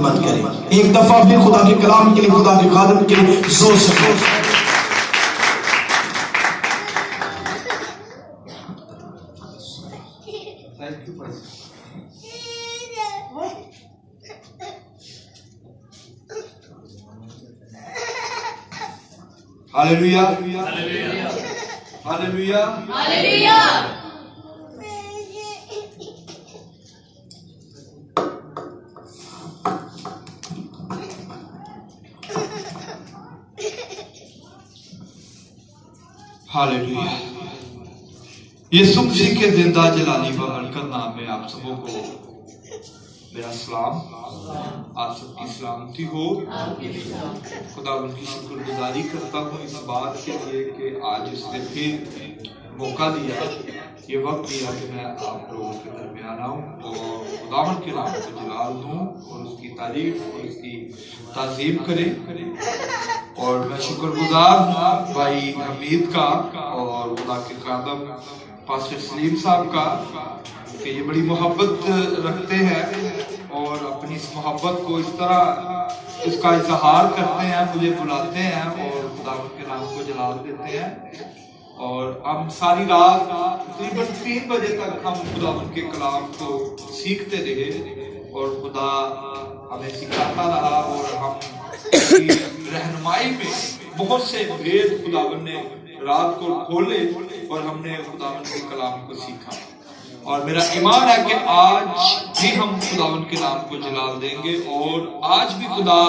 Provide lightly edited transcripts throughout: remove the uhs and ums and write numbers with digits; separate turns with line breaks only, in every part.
خدمت کریں. ایک دفعہ پھر خدا کے کلام کے لیے، خدا کے خادم کے لیے زور سے کریں. Hallelujah hallelujah hallelujah hallelujah. Hallelujah. یسوع مسیح کے زندہ جلالی و برکت نام میں آپ سبوں کو میرا سلام. آپ سب کی سلامتی ہو. خدا ان کی شکر گزاری کرتا ہوں اس بات کے لیے کہ آج اس نے پھر موقع دیا، یہ وقت دیا کہ میں آپ لوگوں کے درمیان آؤں اور خداوند کے نام کو جلال دوں اور اس کی تعریف اور اس کی تعظیم کریں. اور میں شکر گزار ہوں بھائی حمید کا اور خدا کے خادم پاسٹر سلیم صاحب کا کہ یہ بڑی محبت رکھتے ہیں اور اپنی اس محبت کو اس طرح اس کا اظہار کرتے ہیں، مجھے بلاتے ہیں اور خداوند کے نام کو جلال دیتے ہیں. اور ہم ساری رات تقریباً 3 بجے تک ہم خداوند کے کلام کو سیکھتے رہے اور خدا ہمیں سکھاتا رہا اور ہم کی رہنمائی میں بہت سے بھید خداوند نے رات کو کھولے اور ہم نے خداوند کے کلام کو سیکھا. اور میرا ایمان ہے کہ آج بھی ہم خداوند کے نام کو جلال دیں گے اور آج بھی خدا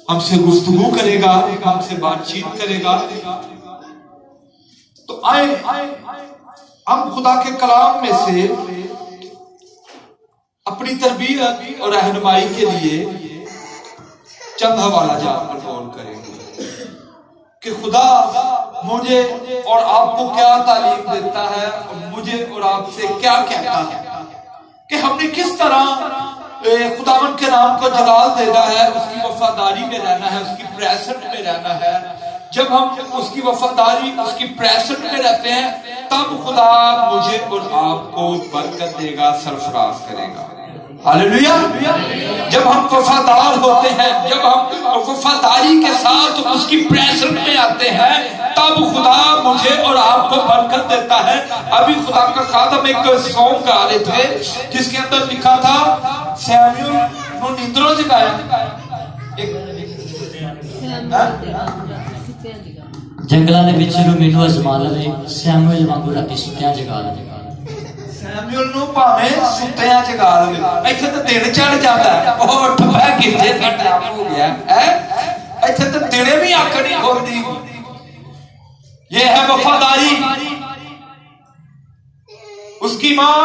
ہم سے گفتگو کرے گا، ہم سے بات چیت کرے گا. تو آئے ہم خدا کے کلام میں سے اپنی تربیت اور رہنمائی کے لیے چند حوالہ جات پر غور کریں گے کہ خدا مجھے اور آپ کو کیا تعلیم دیتا ہے اور مجھے اور آپ سے کیا کہتا ہے کہ ہم نے کس طرح خداوند کے نام کو جلال دینا ہے، اس کی وفاداری میں رہنا ہے، اس کی پریسنٹ میں رہنا ہے. جب ہم اس کی وفاداری، اس کی پریسنٹ میں رہتے ہیں تب خدا مجھے اور آپ کو برکت دے گا، سرفراز کرے گا. ہاللویا. جب ہم وفادار ہوتے ہیں، جب ہم وفاداری کے ساتھ اس کی پریزنٹ میں آتے ہیں تب خدا مجھے اور آپ کو برکت دیتا ہے. ابھی خدا کا خادم ایک سانگ گا رہے تھے جس کے اندر لکھا تھا سیموئل نو نیندروں جگایا.
جنگلاں دے وچ مینوں ازما لے، سیموئل وانگو راتی ستیاں جگا لے.
سیموئل نو پاویں ستیاں جگا لے، ایتھے تے دن چڑھ جاندا ہے، اٹھ پہ کتے دا ٹائم ہو گیا ہے، ایتھے تے دنے بھی اکھ نہیں کھلدی. یہ ہے وفاداری. اس کی ماں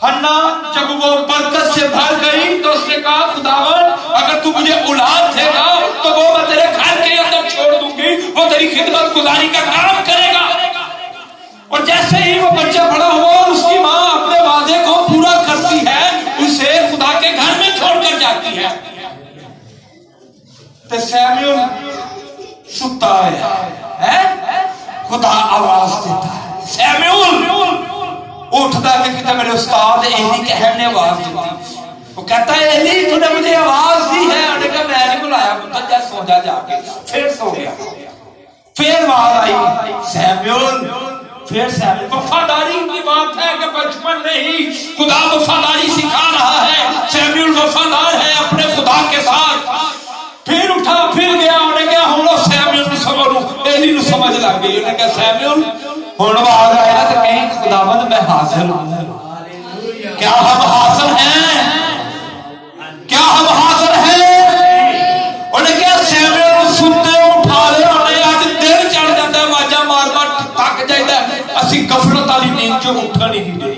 حنا جب وہ برکت سے بھر گئی تو اس نے کہا خداوند اگر تو مجھے اولاد دے گا تو وہ میں تیرے گھر کے اندر چھوڑ دوں گی، وہ تیری خدمت گزاری کا کام کرے گا. اور جیسے ہی وہ بچہ بڑا ہوا اس کی ماں اپنے وعدے کو پورا کرتی ہے، اسے خدا کے گھر میں چھوڑ کر جاتی ہے. تو سیموئل ستا ہے، خدا آواز دیتا ہے، سیموئل اٹھتا ہے کہ میرے استاد ایلی کہنے نے آواز دی. وہ کہتا ہے ایلی تو نے مجھے آواز دی ہے. انہوں نے کہا میں نے بلایا پتر جا سو جا کے. پھر سو گیا. پھر آواز آئی سیموئل. پھر سیموئل. وفاداری کی بات ہے کہ بچپن میں ہی خدا وفاداری سکھا رہا ہے. سیموئل وفادار ہے اپنے خدا کے ساتھ. پھر اٹھا پھر گیا. انہوں نے کہا ہوں سیموئل نو سمجھو، ایلی نو سمجھ لگ گئی. انہوں نے کہا سیموئل ہوں آواز آیا تو کہیں خداوند میں حاضر ہوں. کیا ہم حاضر ہیں؟ کیا ہم حاضر ہیں؟ انہوں نے کہا سیموئل ستے اٹھا لے. انہوں نے آج دل چڑھ جاتا ہے، واجہ مار مار تھک جائے، اسی غفلت والی نیند چوں اٹھا نہیں دے.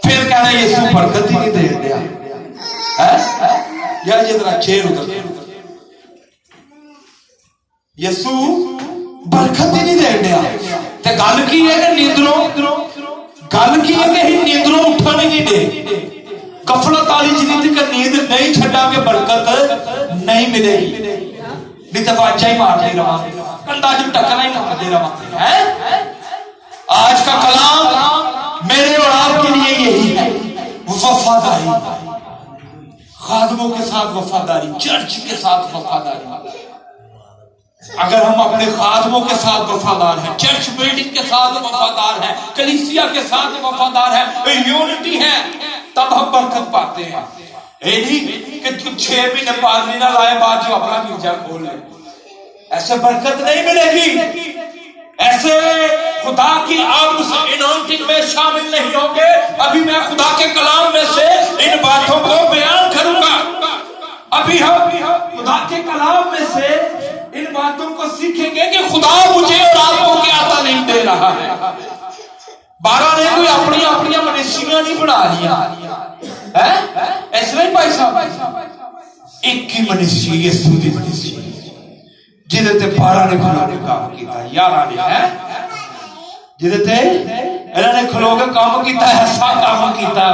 پھر کہنا یسوع برکت ہی نہیں دے دیا. یار یہ ذرا چیر ادھر. یسوع برکت ہی نہیں دے دیا. تے گل کی ہے کہ نیندروں اٹھا نہیں دے. غفلت والی جنی تک نیند نہیں چھڈا کے برکت نہیں ملے گی. نہیں تو واجہ ہی مارتے رہا، کنڈا جو ٹکرا ہی ٹکتے رہا. آج کا کلام میرے اور آپ کے لیے یہی ہے، وفاداری. خادموں کے ساتھ وفاداری، چرچ کے ساتھ وفاداری. اگر ہم اپنے خادموں کے ساتھ وفادار ہیں، چرچ بلڈنگ کے ساتھ وفادار ہیں، کلیسیا کے ساتھ وفادار ہیں، یونٹی ہے، تب ہم برکت پاتے ہیں. نہیں کہ تم 6 مہینے پادری نہ لائے بعد جو اپنا گرجا کھول لے، ایسے برکت نہیں ملے گی. ایسے خدا کی آپ اس اناؤنٹنگ میں شامل نہیں ہوں گے. ابھی میں خدا کے کلام میں سے ان باتوں کو بیان کروں گا. ابھی ہم خدا کے کلام میں سے ان باتوں کو سیکھیں گے کہ خدا مجھے اور آپ کو کیا عطا نہیں دے رہا ہے. 12 نے کوئی اپنی منشیاں نہیں بنا لیا، ایسے نہیں بھائی صاحب. ایک ہی منشی، یسوع دی منشی جہدے تے 12 نے کھلو کے کام کیتا، 11 نے ہے جہدے تے انہوں نے کھلو کے کام کیتا، ایسا کام کیتا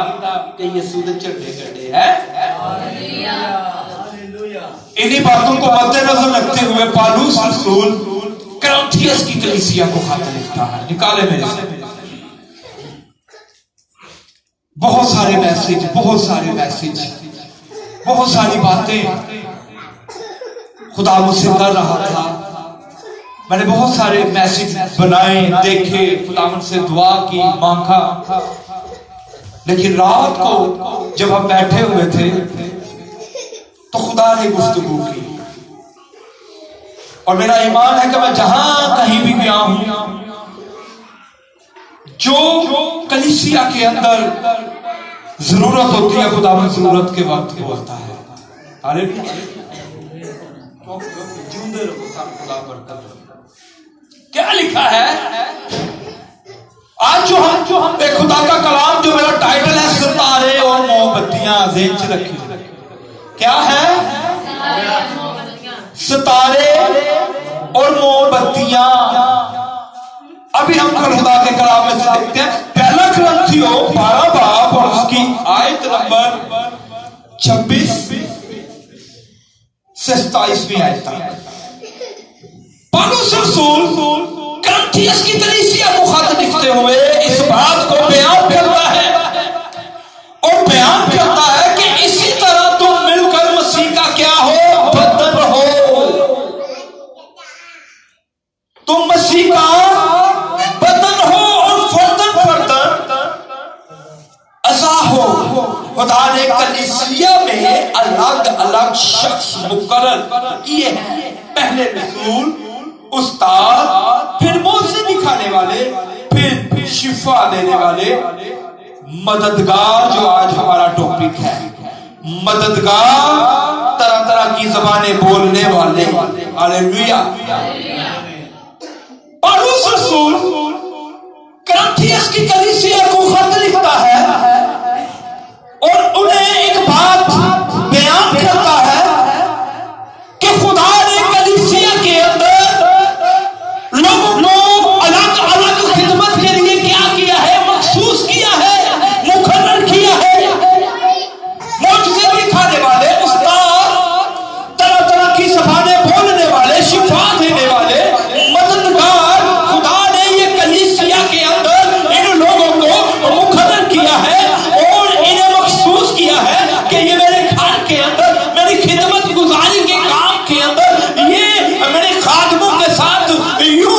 کہ یسوع دے جھنڈے گڈے ہے. انہی باتوں کو مد نظر رکھتے ہوئے پالوس رسول کرنتھیس کی کلیسیا کو خط لکھتا ہے. نکالے میرے سے بہت سارے میسج، بہت ساری باتیں خدا مجھ سے کر رہا تھا. میں نے بہت سارے میسج بنائے، دیکھے، خدا مجھ سے دعا کی، مانگا. لیکن رات کو جب ہم بیٹھے ہوئے تھے تو خدا نے گفتگو کی. اور میرا ایمان ہے کہ میں جہاں کہیں بھی گیا ہوں، جو کلیسیا کے اندر ضرورت ہوتی ہے خدا میں ضرورت کے وقت بولتا ہے. کیا لکھا ہے آج جو ہم خدا کا کلام، جو میرا ٹائٹل ہے ستارے اور موم بتیاں، ذہن سے رکھیں. کیا ہے؟ ستارے اور موم بتیاں. ابھی ہم خدا کے کلام میں سے دیکھتے ہیں. پہلا کرنتھیوں 12 باب اور اس کی آیت نمبر 26 سے 27 آیت تک پالوس رسول کرنتھیس کی کلیسیا کو خط لکھتے ہوئے اس بات کو بیان کرتا ہے، اور بیان کرتا ہے کہ اسی طرح تم مل کر مسیح کا کیا ہو؟ بدن ہو. تم مسیح کا بدن ہو اور فردن اعضا ہو. خدا نے کلیسیا میں الگ الگ شخص مقرر کیے ہیں. پہلے رسول، استاد، پھر موجزے دکھانے والے، پھر شفا دینے والے، مددگار، جو آج ہمارا ٹاپک ہے، مددگار، طرح طرح کی زبانیں بولنے والے. ہاللیلویا. پالوس رسول کرنتھیس کی کلیسیا کو خط لکھتا ہے اور انہیں ایک بات بیان کرتا ہے کہ خدا نے کلیسیا کے اندر لوگوں کو الگ الگ خدمت کے لیے کیا کیا ہے؟ مخصوص کیا ہے، مقرر کیا ہے. معجزے دکھانے والے، استاد، طرح طرح کی زبانیں بولنے والے، شفا دینے والے، مددگار. خدا نے یہ کلیسیا کے اندر ان لوگوں کو مقرر کیا ہے اور انہیں مخصوص کیا ہے کہ یہ میرے گھر کے اندر، میری خدمت گزاری کے کام کے اندر، یہ میرے خادموں کے ساتھ یوں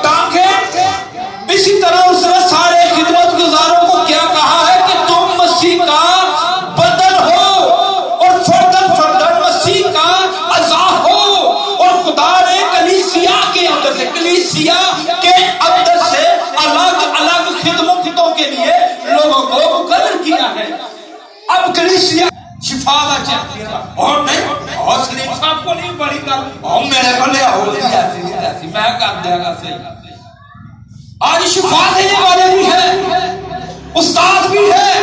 تاکہ اسی طرح اس نے سارے خدمت گزاروں کو کیا کہا ہے کہ تم مسیح کا بدن ہو اور فردن مسیح کا اعضا ہو. اور خدا نے کلیسیا کے اندر سے، کلیسیا کے اندر سے الگ الگ خدمتوں کے لیے لوگوں کو مقرر کیا ہے. اب کلیسیا شفا کا چیمپئن اور نہیں، اور سلیم صاحب کو نہیں بڑی گل، اور میرے کو لے آؤ ایسی میں کر دیا گا صحیح. آج شفا دینے والے بھی ہیں، استاد بھی ہیں،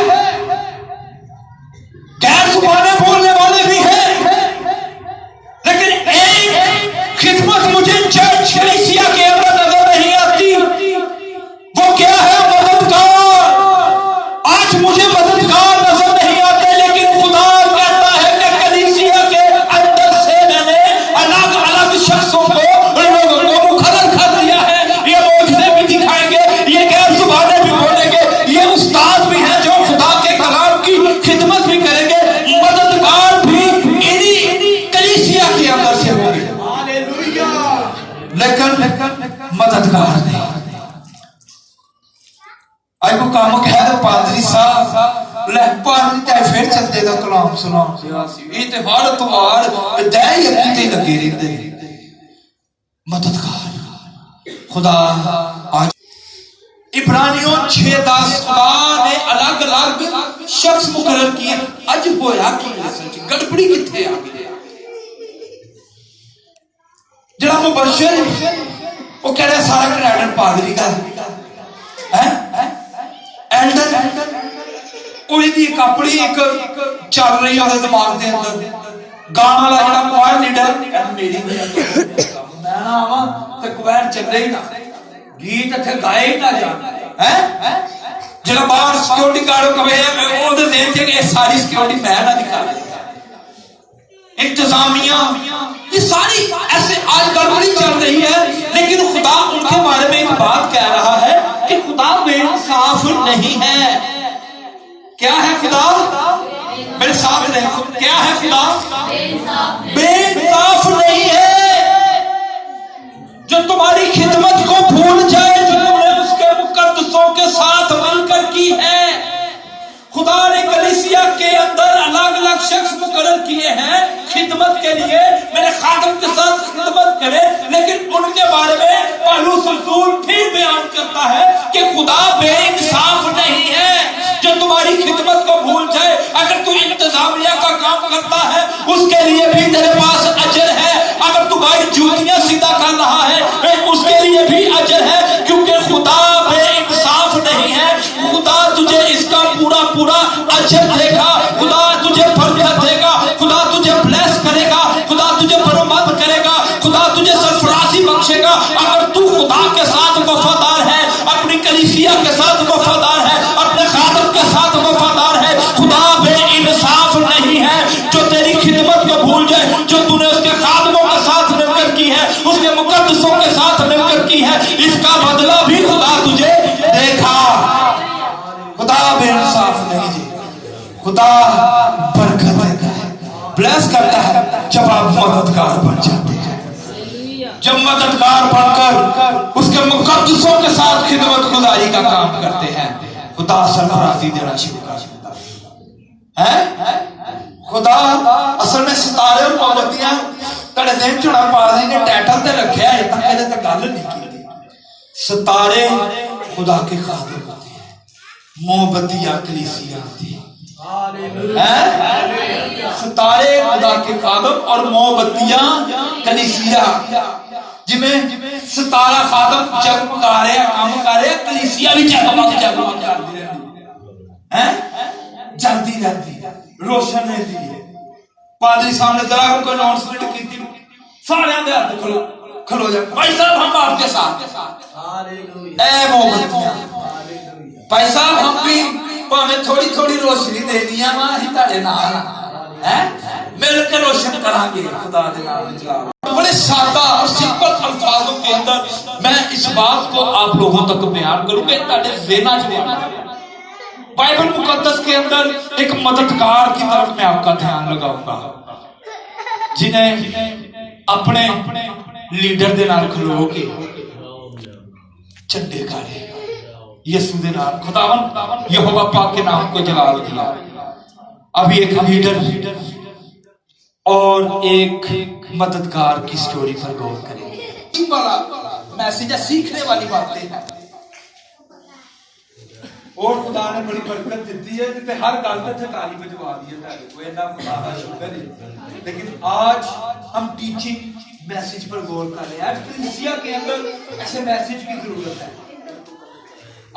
غیر زبانیں بولنے والے بھی ہیں، لیکن ایک خدمت مجھے چرچ کلیسیا کے اندر نظر نہیں آتی. وہ کیا ہے؟ مددگار. آج مجھے مددگار نظر نہیں آتے، لیکن خدا کہتا ہے کہ کلیسیا کے اندر سے میں نے الگ الگ شخصوں کو، لوگوں کو مقرر کر دیا ہے. یہ معجزے بھی دکھائیں گے، یہ غیر زبانیں بھی بولیں گے، یہ استاد بھی ہیں جو خدا پادری صاحب لے پادری تے پھر چندے دا کلام سناؤ یہ تے ہر اتوار دے یقین تے لگے رہندے مددگار خدا آج عبرانیوں 6:10 خدا نے الگ الگ شخص مقرر کیے اج ہویا کی اصل چ گڑبڑی کتھے آ گئی جڑا مبشر وہ کہہ رہا سارا کریڈٹ پادری کا ایلڈر وہ ایک اپنی ایک چل رہی ہے دماغ دے اندر گانا والا جڑا موبائل لیڈر میری میں نہ آواں تے کوئر چلے ہی نہ گیت اتنے گائے ہی نہ جان جڑا باہر سیکورٹی گارڈ کہے وہ دین سے کہ ساری سیکورٹی میں نہ نکال انتظامیہ یہ ساری ایسے آج گڑبڑی چل رہی ہے لیکن خدا ان کے بارے میں ایک بات کہہ رہا ہے کہ خدا بے انصاف نہیں ہے کیا ہے خدا میرے ساتھ نہیں کیا ہے خدا بے انصاف نہیں ہے جو تمہاری خدمت کو بھول جائے جو تم نے اس کے مقدسوں کے ساتھ مل کر کی ہے خدا نے کلیسیا کے اندر الگ الگ شخص مقرر کیے ہیں خدمت کے لیے میرے خادم کے ساتھ خدمت کرے لیکن ان کے بارے میں پالوس رسول پھر بیان کرتا ہے کہ خدا بے انصاف نہیں ہے جو تمہاری خدمت کو بھول جائے اگر تو انتظامیہ کا کام کرتا ہے اس کے لیے بھی تیرے پاس اجر ہے اگر تو بھائی جوتیاں سیدھا کر رہا ہے اس کے لیے بھی اجر ہے کیونکہ خدا بے انصاف نہیں ہے خدا تجھے اس کا پورا پورا اجر دے گا خدا تجھے برکت دے گا خدا تجھے بلیس کرے گا خدا تجھے برمت کرے گا خدا تجھے سرفرازی بخشے گا اگر تو خدا کے ساتھ وفادار ہے اپنی کلیسیا کے ساتھ وفادار ہے اپنے خادم کے ساتھ وفادار ہے خدا بے انصاف نہیں ہے جو تیری خدمت کو بھول جائے جو تو نے اس کے خادموں کے ساتھ مل کر کی ہے اس کے مقدسوں کے ساتھ مل کر کی ہے اس کا بدلہ بھی خدا تجھے دے گا خدا بے انصاف نہیں جی خدا برکت دیتا ہے بلیس کرتا ہے جب آپ مددگار بن جاتے ہیں جب مددگار بن کر اس کے مقدسوں کے ساتھ خدمت گزاری کا کام کرتے ہیں خدا سرفرازی دینا شروع کر دیتا ہے خدا اصل میں ستارے اور مومبتیاں تڑے دین چڑھا پاردی نے ٹیٹل تے رکھے ہیں یہ تک کہتے تک گل نہیں کی ستارے خدا کے خادم ہوتے ہیں مومبتیاں کلیسیاں ہوتی ہیں ستارے خدا کے خادم اور مومبتیاں کلیسیاں جی میں ستارہ خادم جگمگا رہے ہیں کام کر رہے ہیں کلیسیاں بھی جگمگ جلدی رہتی روشن رہتی ہے پادری صاحب نے ذرا کوئی اناؤنسمنٹ کی تھی سارے اندر ہاتھ کھلو جائے بھائی صاحب ہم آپ کے ساتھ اے مومبتیاں بھائی صاحب ہم بھی ہمیں تھوڑی تھوڑی روشنی دے دیا ماں ہی تاڑے نال مل کے روشن کریں گے خدا دے نام جلال بڑے سادہ اور سمپل الفاظوں کے اندر میں اس بات کو آپ لوگوں تک بیان کروں کہ تاڑے ذہناں چ بائبل مقدس کے اندر ایک مددگار کی طرف میں آپ کا دھیان لگاؤں گا جنہیں اپنے لیڈر دے نال کھلو کے چنڈے کھاڑے یسوع دے نام خداوند یہوہ پاک کے نام کو جلال دیا ابھی ایک لیڈر اور ایک مددگار کی سٹوری پر غور کریں میسیج سیکھنے والی باتیں ہیں اور خدا نے بڑی برکت دیتی ہے کہ ہر گل پہ تھکاری پہ جواب دیا کوئی اینا خدا کا شکر ہے لیکن آج ہم ٹیچنگ میسیج پر غور کر رہے ہیں آج کلیسیا کے اندر ایسے میسیج کی ضرورت ہے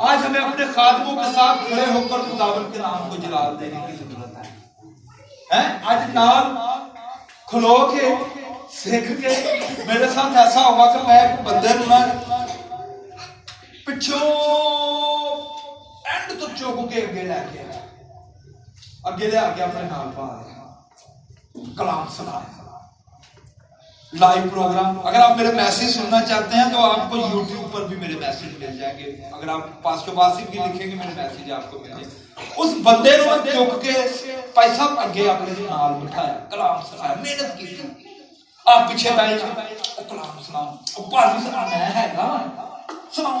آج ہمیں اپنے خادموں کے ساتھ کھڑے ہو کر خداوند کے نام کو جلال دینے کی ضرورت ہے آج نام کھلو کے سیکھ کے میرے ساتھ ایسا ہوگا کہ میں ایک بندے نہ پچھوں اینڈ تو چوک کے اگے لے آگے اپنے نام پا کلام سنا لائیو پروگرام اگر آپ میرے میسیج سننا چاہتے ہیں تو آپ کو یوٹیوب پر بھی میرے میسیج مل جائیں گے اگر آپ پاسٹر باسم بھی لکھیں گے میرے میسیج آپ کو مل جائیں گے اس بندے نے چک کے پیسہ اگے اپنے نال بٹھایا کلام سنایا محنت کی آپ پیچھے بیٹھ کلام سناؤ پاس بھی سنا میں ہے گا سناؤ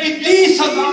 30,000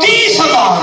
30,000